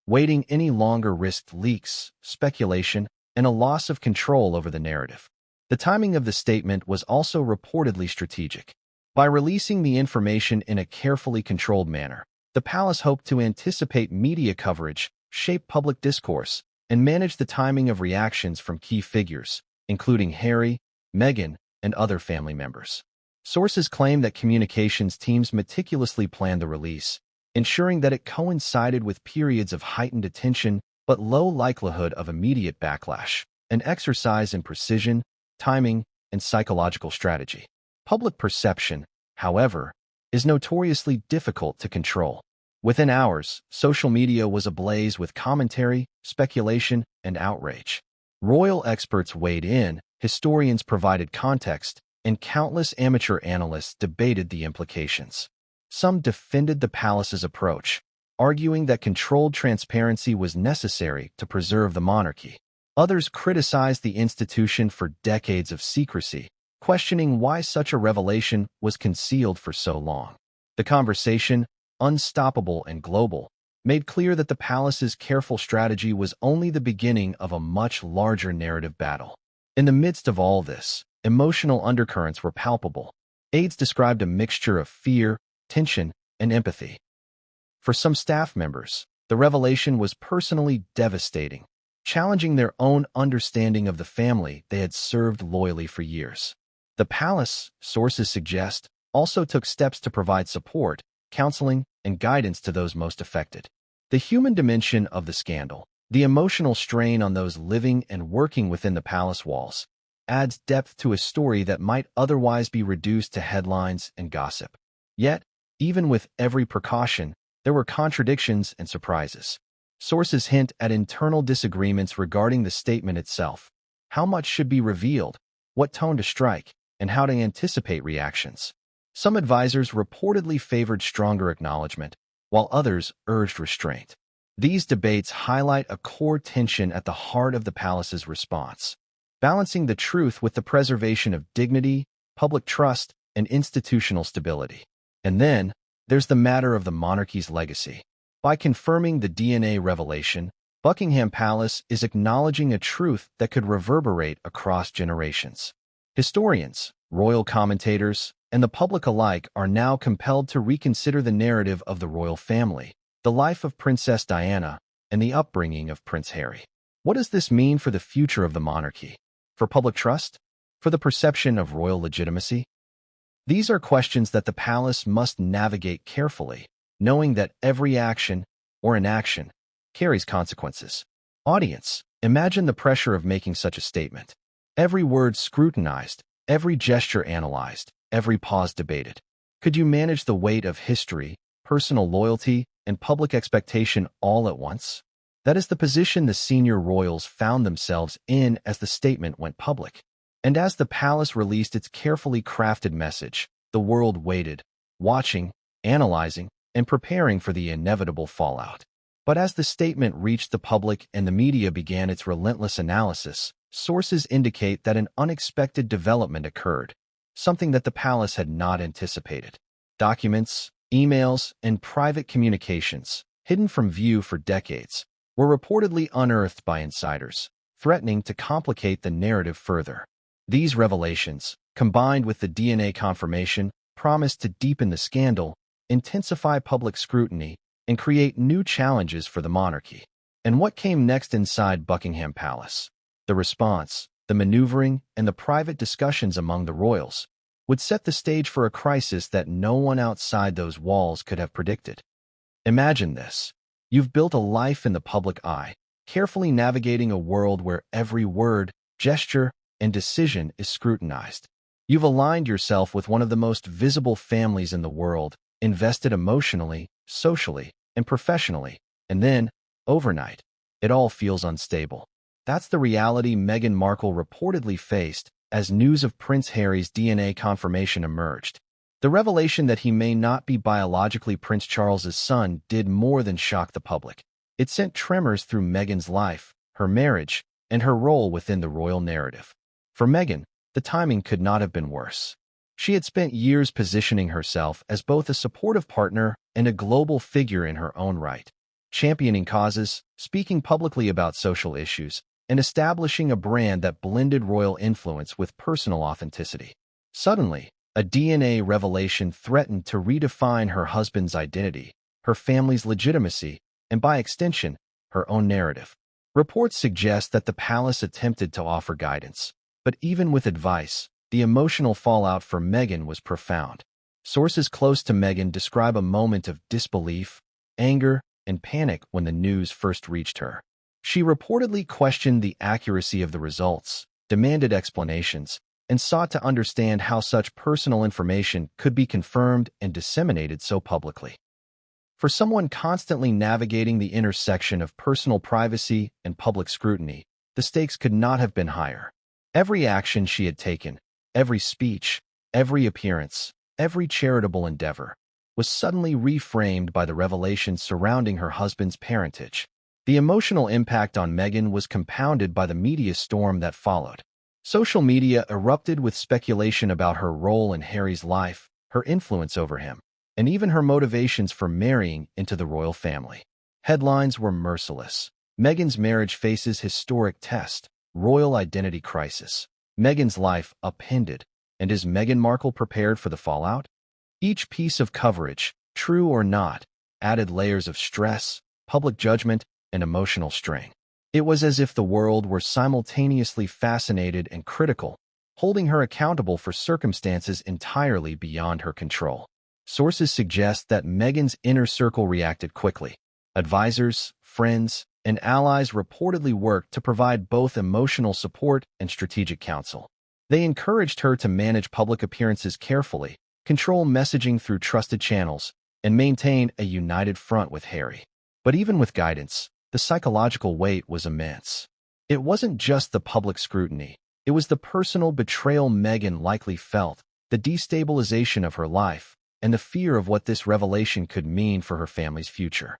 Waiting any longer risked leaks, speculation, and a loss of control over the narrative. The timing of the statement was also reportedly strategic. By releasing the information in a carefully controlled manner, the palace hoped to anticipate media coverage, shape public discourse, and manage the timing of reactions from key figures, including Harry, Meghan, and other family members. Sources claim that communications teams meticulously planned the release, ensuring that it coincided with periods of heightened attention but low likelihood of immediate backlash, an exercise in precision, timing, and psychological strategy. Public perception, however, is notoriously difficult to control. Within hours, social media was ablaze with commentary, speculation, and outrage. Royal experts weighed in, historians provided context, and countless amateur analysts debated the implications. Some defended the palace's approach, arguing that controlled transparency was necessary to preserve the monarchy. Others criticized the institution for decades of secrecy, questioning why such a revelation was concealed for so long. The conversation, unstoppable and global, made clear that the palace's careful strategy was only the beginning of a much larger narrative battle. In the midst of all this, emotional undercurrents were palpable. Aides described a mixture of fear, tension, and empathy. For some staff members, the revelation was personally devastating, challenging their own understanding of the family they had served loyally for years. The palace, sources suggest, also took steps to provide support, counseling, and guidance to those most affected. The human dimension of the scandal, the emotional strain on those living and working within the palace walls, adds depth to a story that might otherwise be reduced to headlines and gossip. Yet, even with every precaution, there were contradictions and surprises. Sources hint at internal disagreements regarding the statement itself. How much should be revealed, what tone to strike, and how to anticipate reactions. Some advisors reportedly favored stronger acknowledgement, while others urged restraint. These debates highlight a core tension at the heart of the palace's response, balancing the truth with the preservation of dignity, public trust, and institutional stability. And then, there's the matter of the monarchy's legacy. By confirming the DNA revelation, Buckingham Palace is acknowledging a truth that could reverberate across generations. Historians, royal commentators, and the public alike are now compelled to reconsider the narrative of the royal family, the life of Princess Diana, and the upbringing of Prince Harry. What does this mean for the future of the monarchy? For public trust? For the perception of royal legitimacy? These are questions that the palace must navigate carefully, knowing that every action or inaction carries consequences. Audience, imagine the pressure of making such a statement. Every word scrutinized, every gesture analyzed, every pause debated. Could you manage the weight of history, personal loyalty, and public expectation all at once? That is the position the senior royals found themselves in as the statement went public. And as the palace released its carefully crafted message, the world waited, watching, analyzing, and preparing for the inevitable fallout. But as the statement reached the public and the media began its relentless analysis, sources indicate that an unexpected development occurred, something that the palace had not anticipated. Documents, emails, and private communications, hidden from view for decades, were reportedly unearthed by insiders, threatening to complicate the narrative further. These revelations, combined with the DNA confirmation, promised to deepen the scandal, intensify public scrutiny, and create new challenges for the monarchy. And what came next inside Buckingham Palace? The response, the maneuvering, and the private discussions among the royals would set the stage for a crisis that no one outside those walls could have predicted. Imagine this. You've built a life in the public eye, carefully navigating a world where every word, gesture, and decision is scrutinized. You've aligned yourself with one of the most visible families in the world, invested emotionally, socially, and professionally, and then, overnight, it all feels unstable. That's the reality Meghan Markle reportedly faced as news of Prince Harry's DNA confirmation emerged. The revelation that he may not be biologically Prince Charles's son did more than shock the public. It sent tremors through Meghan's life, her marriage, and her role within the royal narrative. For Meghan, the timing could not have been worse. She had spent years positioning herself as both a supportive partner and a global figure in her own right, championing causes, speaking publicly about social issues, and establishing a brand that blended royal influence with personal authenticity. Suddenly, a DNA revelation threatened to redefine her husband's identity, her family's legitimacy, and by extension, her own narrative. Reports suggest that the palace attempted to offer guidance, but even with advice, the emotional fallout for Meghan was profound. Sources close to Meghan describe a moment of disbelief, anger, and panic when the news first reached her. She reportedly questioned the accuracy of the results, demanded explanations, and sought to understand how such personal information could be confirmed and disseminated so publicly. For someone constantly navigating the intersection of personal privacy and public scrutiny, the stakes could not have been higher. Every action she had taken, every speech, every appearance, every charitable endeavor, was suddenly reframed by the revelations surrounding her husband's parentage. The emotional impact on Meghan was compounded by the media storm that followed. Social media erupted with speculation about her role in Harry's life, her influence over him, and even her motivations for marrying into the royal family. Headlines were merciless. Meghan's marriage faces historic test, royal identity crisis. Meghan's life upended, and is Meghan Markle prepared for the fallout? Each piece of coverage, true or not, added layers of stress, public judgment, and emotional strain. It was as if the world were simultaneously fascinated and critical, holding her accountable for circumstances entirely beyond her control. Sources suggest that Meghan's inner circle reacted quickly. Advisors, friends, and allies reportedly worked to provide both emotional support and strategic counsel. They encouraged her to manage public appearances carefully, control messaging through trusted channels, and maintain a united front with Harry. But even with guidance, the psychological weight was immense. It wasn't just the public scrutiny, it was the personal betrayal Meghan likely felt, the destabilization of her life, and the fear of what this revelation could mean for her family's future.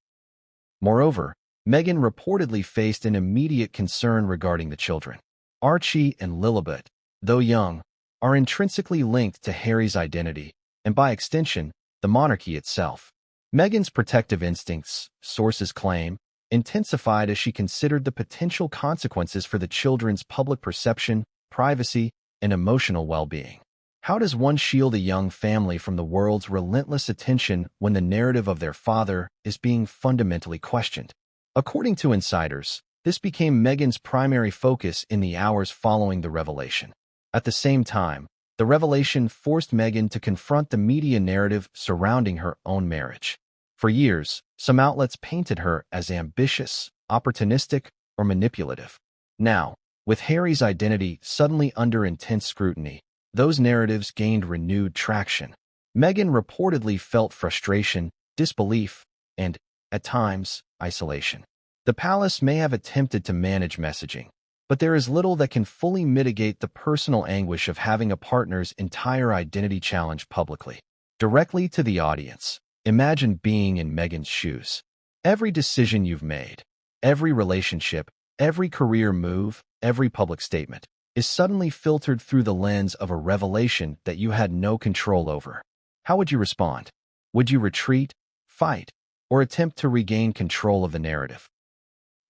Moreover, Meghan reportedly faced an immediate concern regarding the children. Archie and Lilibet, though young, are intrinsically linked to Harry's identity, and by extension, the monarchy itself. Meghan's protective instincts, sources claim, intensified as she considered the potential consequences for the children's public perception, privacy, and emotional well-being. How does one shield a young family from the world's relentless attention when the narrative of their father is being fundamentally questioned? According to insiders, this became Meghan's primary focus in the hours following the revelation. At the same time, the revelation forced Meghan to confront the media narrative surrounding her own marriage. For years, some outlets painted her as ambitious, opportunistic, or manipulative. Now, with Harry's identity suddenly under intense scrutiny, those narratives gained renewed traction. Meghan reportedly felt frustration, disbelief, and, at times, isolation. The palace may have attempted to manage messaging, but there is little that can fully mitigate the personal anguish of having a partner's entire identity challenged publicly, directly to the audience. Imagine being in Meghan's shoes. Every decision you've made, every relationship, every career move, every public statement is suddenly filtered through the lens of a revelation that you had no control over. How would you respond? Would you retreat, fight, or attempt to regain control of the narrative?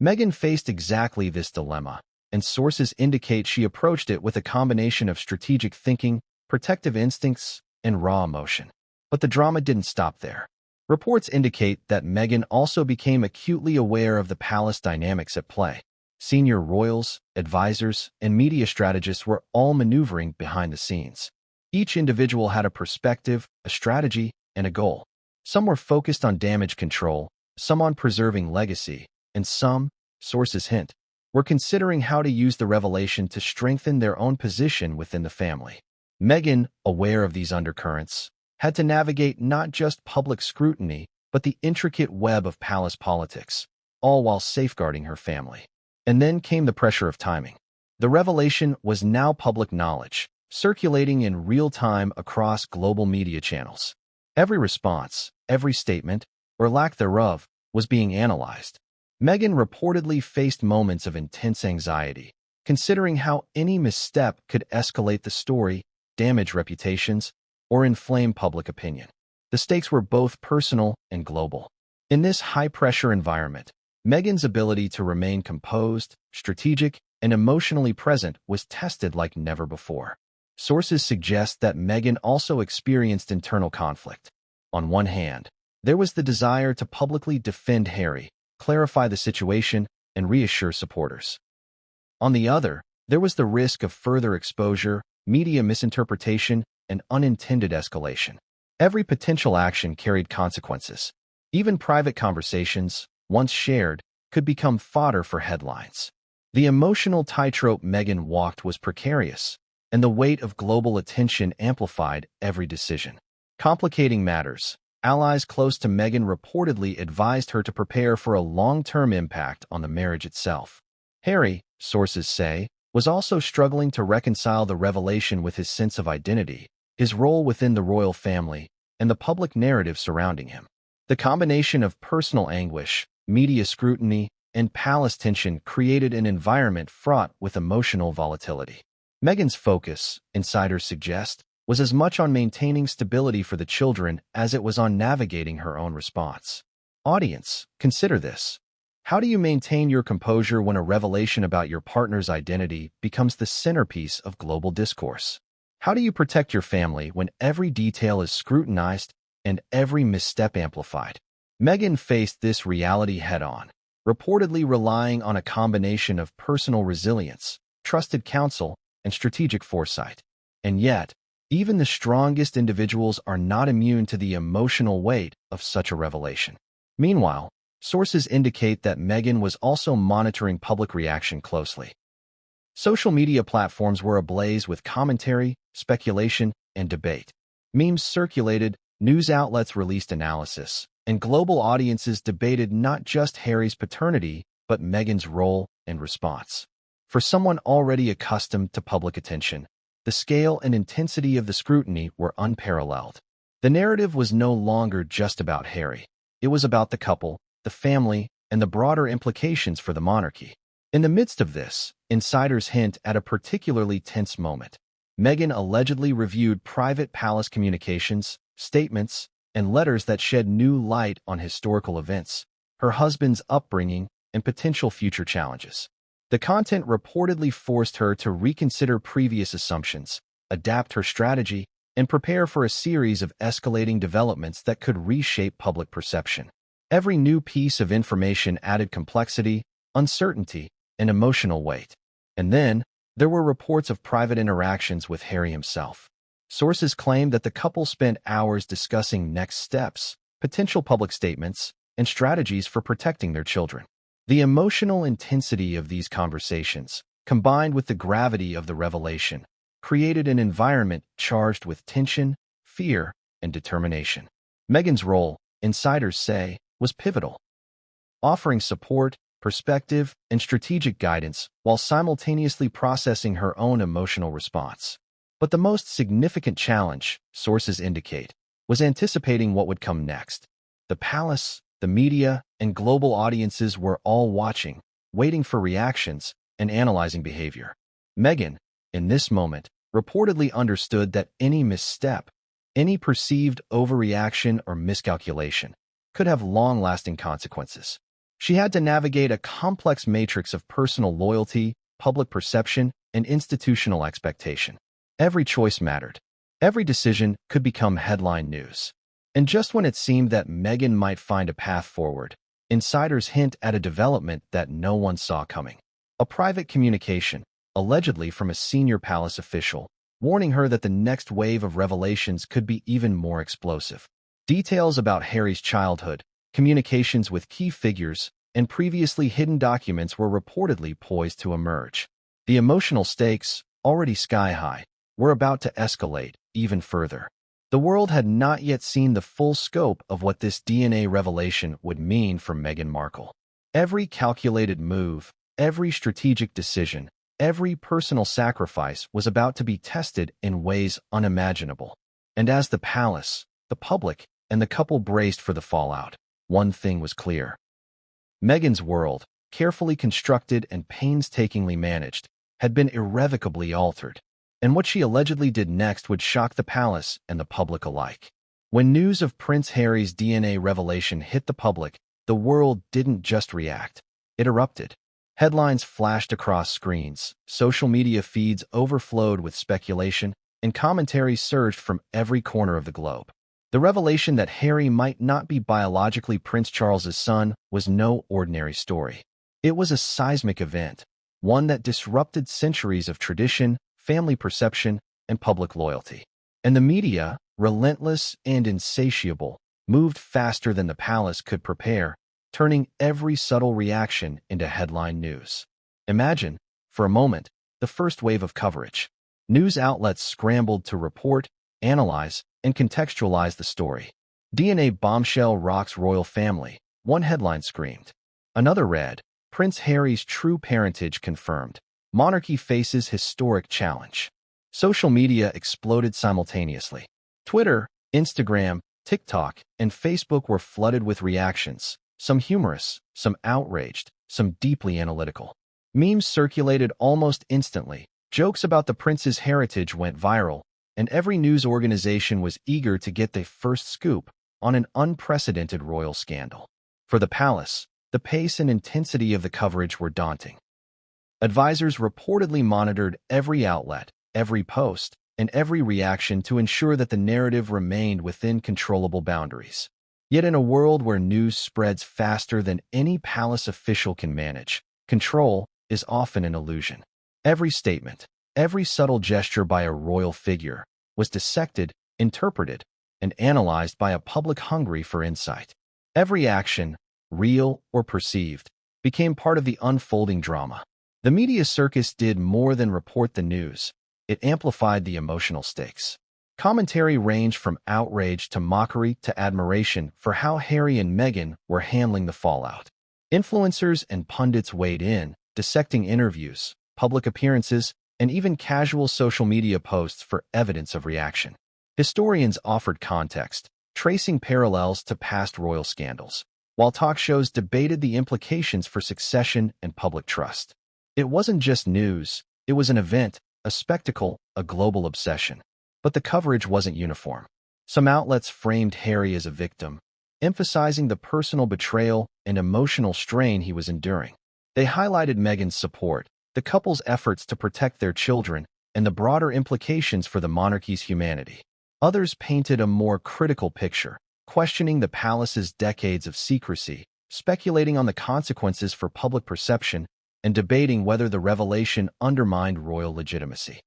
Meghan faced exactly this dilemma, and sources indicate she approached it with a combination of strategic thinking, protective instincts, and raw emotion. But the drama didn't stop there. Reports indicate that Meghan also became acutely aware of the palace dynamics at play. Senior royals, advisors, and media strategists were all maneuvering behind the scenes. Each individual had a perspective, a strategy, and a goal. Some were focused on damage control, some on preserving legacy, and some, sources hint, were considering how to use the revelation to strengthen their own position within the family. Meghan, aware of these undercurrents, had to navigate not just public scrutiny, but the intricate web of palace politics, all while safeguarding her family. And then came the pressure of timing. The revelation was now public knowledge, circulating in real time across global media channels. Every response, every statement, or lack thereof, was being analyzed. Meghan reportedly faced moments of intense anxiety, considering how any misstep could escalate the story, damage reputations, or inflame public opinion. The stakes were both personal and global. In this high-pressure environment, Meghan's ability to remain composed, strategic, and emotionally present was tested like never before. Sources suggest that Meghan also experienced internal conflict. On one hand, there was the desire to publicly defend Harry, clarify the situation, and reassure supporters. On the other, there was the risk of further exposure, media misinterpretation, and unintended escalation. Every potential action carried consequences. Even private conversations, once shared, could become fodder for headlines. The emotional tightrope Meghan walked was precarious, and the weight of global attention amplified every decision. Complicating matters, allies close to Meghan reportedly advised her to prepare for a long-term impact on the marriage itself. Harry, sources say, was also struggling to reconcile the revelation with his sense of identity, his role within the royal family, and the public narrative surrounding him. The combination of personal anguish, media scrutiny, and palace tension created an environment fraught with emotional volatility. Meghan's focus, insiders suggest, was as much on maintaining stability for the children as it was on navigating her own response. Audience, consider this. How do you maintain your composure when a revelation about your partner's identity becomes the centerpiece of global discourse? How do you protect your family when every detail is scrutinized and every misstep amplified? Meghan faced this reality head-on, reportedly relying on a combination of personal resilience, trusted counsel, and strategic foresight. And yet, even the strongest individuals are not immune to the emotional weight of such a revelation. Meanwhile, sources indicate that Meghan was also monitoring public reaction closely. Social media platforms were ablaze with commentary, speculation, and debate. Memes circulated, news outlets released analysis, and global audiences debated not just Harry's paternity, but Meghan's role and response. For someone already accustomed to public attention, the scale and intensity of the scrutiny were unparalleled. The narrative was no longer just about Harry. It was about the couple, the family, and the broader implications for the monarchy. In the midst of this, insiders hint at a particularly tense moment. Meghan allegedly reviewed private palace communications, statements, and letters that shed new light on historical events, her husband's upbringing, and potential future challenges. The content reportedly forced her to reconsider previous assumptions, adapt her strategy, and prepare for a series of escalating developments that could reshape public perception. Every new piece of information added complexity, uncertainty, and emotional weight. And then, there were reports of private interactions with Harry himself. Sources claim that the couple spent hours discussing next steps, potential public statements, and strategies for protecting their children. The emotional intensity of these conversations, combined with the gravity of the revelation, created an environment charged with tension, fear, and determination. Meghan's role, insiders say, was pivotal, offering support, perspective, and strategic guidance while simultaneously processing her own emotional response. But the most significant challenge, sources indicate, was anticipating what would come next. The palace, the media, and global audiences were all watching, waiting for reactions, and analyzing behavior. Meghan, in this moment, reportedly understood that any misstep, any perceived overreaction or miscalculation, could have long-lasting consequences. She had to navigate a complex matrix of personal loyalty, public perception, and institutional expectation. Every choice mattered. Every decision could become headline news. And just when it seemed that Meghan might find a path forward, insiders hint at a development that no one saw coming. A private communication, allegedly from a senior palace official, warning her that the next wave of revelations could be even more explosive. Details about Harry's childhood, communications with key figures, and previously hidden documents were reportedly poised to emerge. The emotional stakes, already sky-high, were about to escalate even further. The world had not yet seen the full scope of what this DNA revelation would mean for Meghan Markle. Every calculated move, every strategic decision, every personal sacrifice was about to be tested in ways unimaginable. And as the palace, the public, and the couple braced for the fallout, one thing was clear. Meghan's world, carefully constructed and painstakingly managed, had been irrevocably altered, and what she allegedly did next would shock the palace and the public alike. When news of Prince Harry's DNA revelation hit the public, the world didn't just react. It erupted. Headlines flashed across screens, social media feeds overflowed with speculation, and commentary surged from every corner of the globe. The revelation that Harry might not be biologically Prince Charles's son was no ordinary story. It was a seismic event, one that disrupted centuries of tradition, family perception, and public loyalty. And the media, relentless and insatiable, moved faster than the palace could prepare, turning every subtle reaction into headline news. Imagine, for a moment, the first wave of coverage. News outlets scrambled to report, analyze, and contextualize the story. DNA bombshell rocks royal family, one headline screamed. Another read, Prince Harry's true parentage confirmed. Monarchy faces historic challenge. Social media exploded simultaneously. Twitter, Instagram, TikTok, and Facebook were flooded with reactions, some humorous, some outraged, some deeply analytical. Memes circulated almost instantly. Jokes about the prince's heritage went viral, and every news organization was eager to get the first scoop on an unprecedented royal scandal. For the palace, the pace and intensity of the coverage were daunting. Advisors reportedly monitored every outlet, every post, and every reaction to ensure that the narrative remained within controllable boundaries. Yet in a world where news spreads faster than any palace official can manage, control is often an illusion. Every statement, every subtle gesture by a royal figure was dissected, interpreted, and analyzed by a public hungry for insight. Every action, real or perceived, became part of the unfolding drama. The media circus did more than report the news. It amplified the emotional stakes. Commentary ranged from outrage to mockery to admiration for how Harry and Meghan were handling the fallout. Influencers and pundits weighed in, dissecting interviews, public appearances, and even casual social media posts for evidence of reaction. Historians offered context, tracing parallels to past royal scandals, while talk shows debated the implications for succession and public trust. It wasn't just news, it was an event, a spectacle, a global obsession. But the coverage wasn't uniform. Some outlets framed Harry as a victim, emphasizing the personal betrayal and emotional strain he was enduring. They highlighted Meghan's support, the couple's efforts to protect their children, and the broader implications for the monarchy's humanity. Others painted a more critical picture, questioning the palace's decades of secrecy, speculating on the consequences for public perception, and debating whether the revelation undermined royal legitimacy.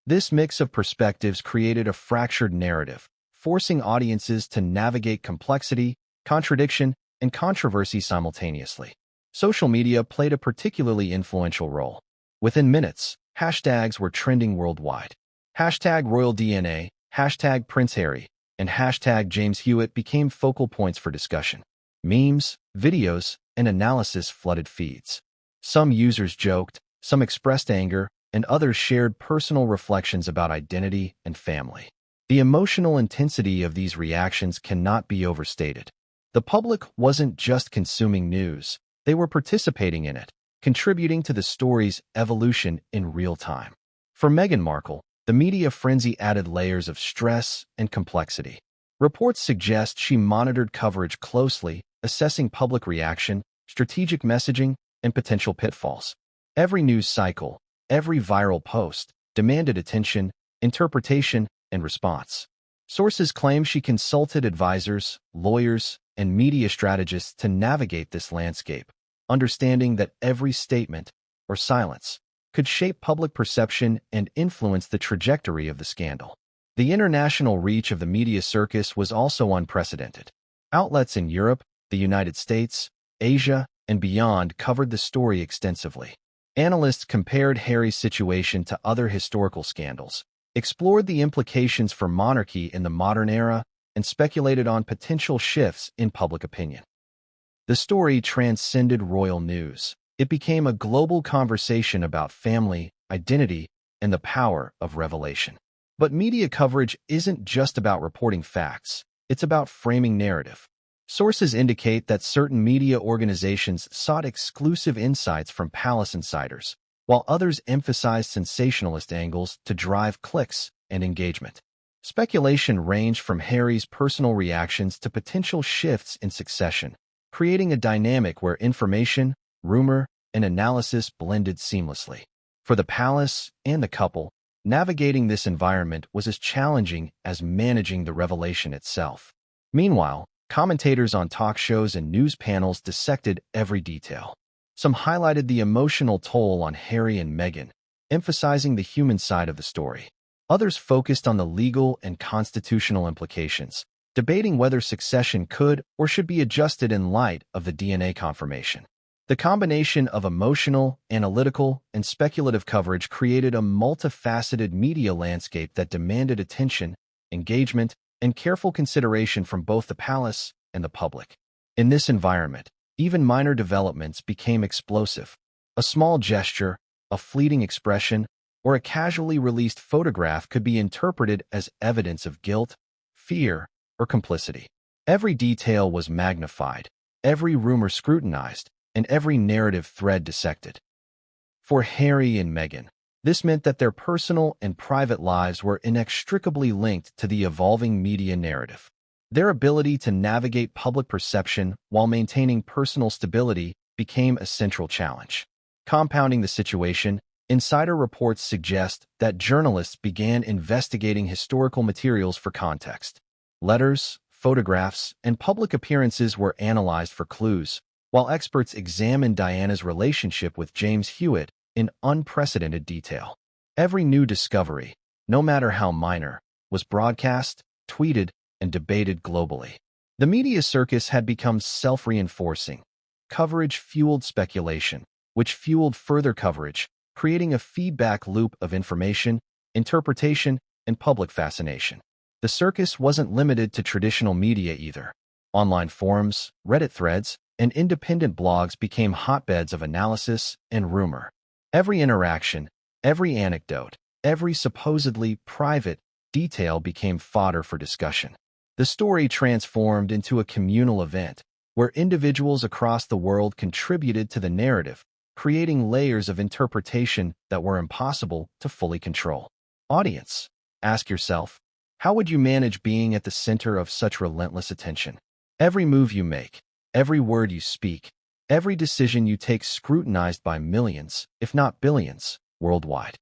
This mix of perspectives created a fractured narrative, forcing audiences to navigate complexity, contradiction, and controversy simultaneously. Social media played a particularly influential role. Within minutes, hashtags were trending worldwide. Hashtag Royal DNA, hashtag Prince Harry, and hashtag James Hewitt became focal points for discussion. Memes, videos, and analysis flooded feeds. Some users joked, some expressed anger, and others shared personal reflections about identity and family. The emotional intensity of these reactions cannot be overstated. The public wasn't just consuming news, they were participating in it, contributing to the story's evolution in real time. For Meghan Markle, the media frenzy added layers of stress and complexity. Reports suggest she monitored coverage closely, assessing public reaction, strategic messaging, and potential pitfalls. Every news cycle, every viral post, demanded attention, interpretation, and response. Sources claim she consulted advisors, lawyers, and media strategists to navigate this landscape, understanding that every statement or silence could shape public perception and influence the trajectory of the scandal. The international reach of the media circus was also unprecedented. Outlets in Europe, the United States, Asia, and beyond covered the story extensively. Analysts compared Harry's situation to other historical scandals, explored the implications for monarchy in the modern era, and speculated on potential shifts in public opinion. The story transcended royal news. It became a global conversation about family, identity, and the power of revelation. But media coverage isn't just about reporting facts, it's about framing narrative. Sources indicate that certain media organizations sought exclusive insights from palace insiders, while others emphasized sensationalist angles to drive clicks and engagement. Speculation ranged from Harry's personal reactions to potential shifts in succession, creating a dynamic where information, rumor, and analysis blended seamlessly. For the palace and the couple, navigating this environment was as challenging as managing the revelation itself. Meanwhile, commentators on talk shows and news panels dissected every detail. Some highlighted the emotional toll on Harry and Meghan, emphasizing the human side of the story. Others focused on the legal and constitutional implications, debating whether succession could or should be adjusted in light of the DNA confirmation. The combination of emotional, analytical, and speculative coverage created a multifaceted media landscape that demanded attention, engagement, and careful consideration from both the palace and the public. In this environment, even minor developments became explosive. A small gesture, a fleeting expression, or a casually released photograph could be interpreted as evidence of guilt, fear, or complicity. Every detail was magnified, every rumor scrutinized, and every narrative thread dissected. For Harry and Meghan, this meant that their personal and private lives were inextricably linked to the evolving media narrative. Their ability to navigate public perception while maintaining personal stability became a central challenge. Compounding the situation, insider reports suggest that journalists began investigating historical materials for context. Letters, photographs, and public appearances were analyzed for clues, while experts examined Diana's relationship with James Hewitt in unprecedented detail. Every new discovery, no matter how minor, was broadcast, tweeted, and debated globally. The media circus had become self-reinforcing. Coverage fueled speculation, which fueled further coverage, creating a feedback loop of information, interpretation, and public fascination. The circus wasn't limited to traditional media either. Online forums, Reddit threads, and independent blogs became hotbeds of analysis and rumor. Every interaction, every anecdote, every supposedly private detail became fodder for discussion. The story transformed into a communal event where individuals across the world contributed to the narrative, creating layers of interpretation that were impossible to fully control. Audience, ask yourself, how would you manage being at the center of such relentless attention? Every move you make, every word you speak, every decision you take scrutinized by millions, if not billions, worldwide.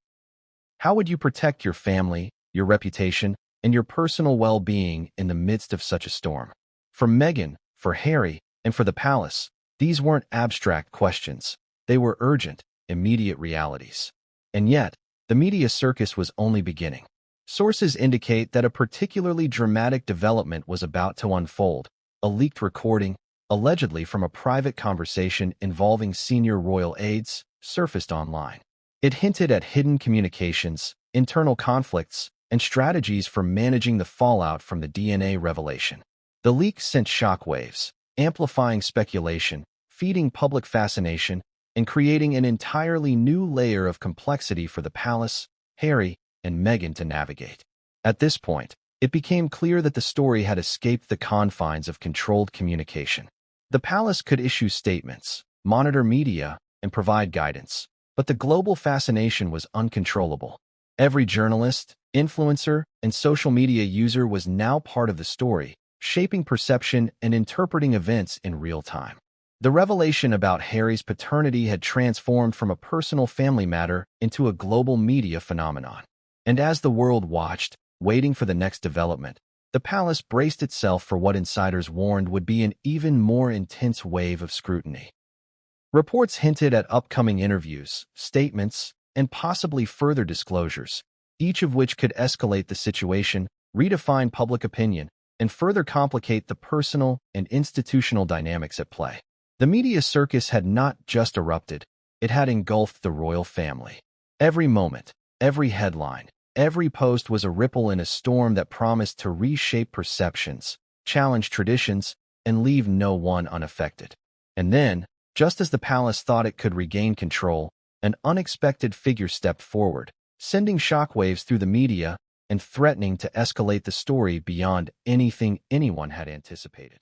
How would you protect your family, your reputation, and your personal well-being in the midst of such a storm? For Meghan, for Harry, and for the palace, these weren't abstract questions. They were urgent, immediate realities. And yet, the media circus was only beginning. Sources indicate that a particularly dramatic development was about to unfold. A leaked recording, allegedly from a private conversation involving senior royal aides, surfaced online. It hinted at hidden communications, internal conflicts, and strategies for managing the fallout from the DNA revelation. The leak sent shockwaves, amplifying speculation, feeding public fascination, and creating an entirely new layer of complexity for the palace, Harry, and Meghan to navigate. At this point, it became clear that the story had escaped the confines of controlled communication. The palace could issue statements, monitor media, and provide guidance, but the global fascination was uncontrollable. Every journalist, influencer, and social media user was now part of the story, shaping perception and interpreting events in real time. The revelation about Harry's paternity had transformed from a personal family matter into a global media phenomenon. And as the world watched, waiting for the next development, the palace braced itself for what insiders warned would be an even more intense wave of scrutiny. Reports hinted at upcoming interviews, statements, and possibly further disclosures, each of which could escalate the situation, redefine public opinion, and further complicate the personal and institutional dynamics at play. The media circus had not just erupted, it had engulfed the royal family. Every moment, every headline, every post was a ripple in a storm that promised to reshape perceptions, challenge traditions, and leave no one unaffected. And then, just as the palace thought it could regain control, an unexpected figure stepped forward, sending shockwaves through the media and threatening to escalate the story beyond anything anyone had anticipated.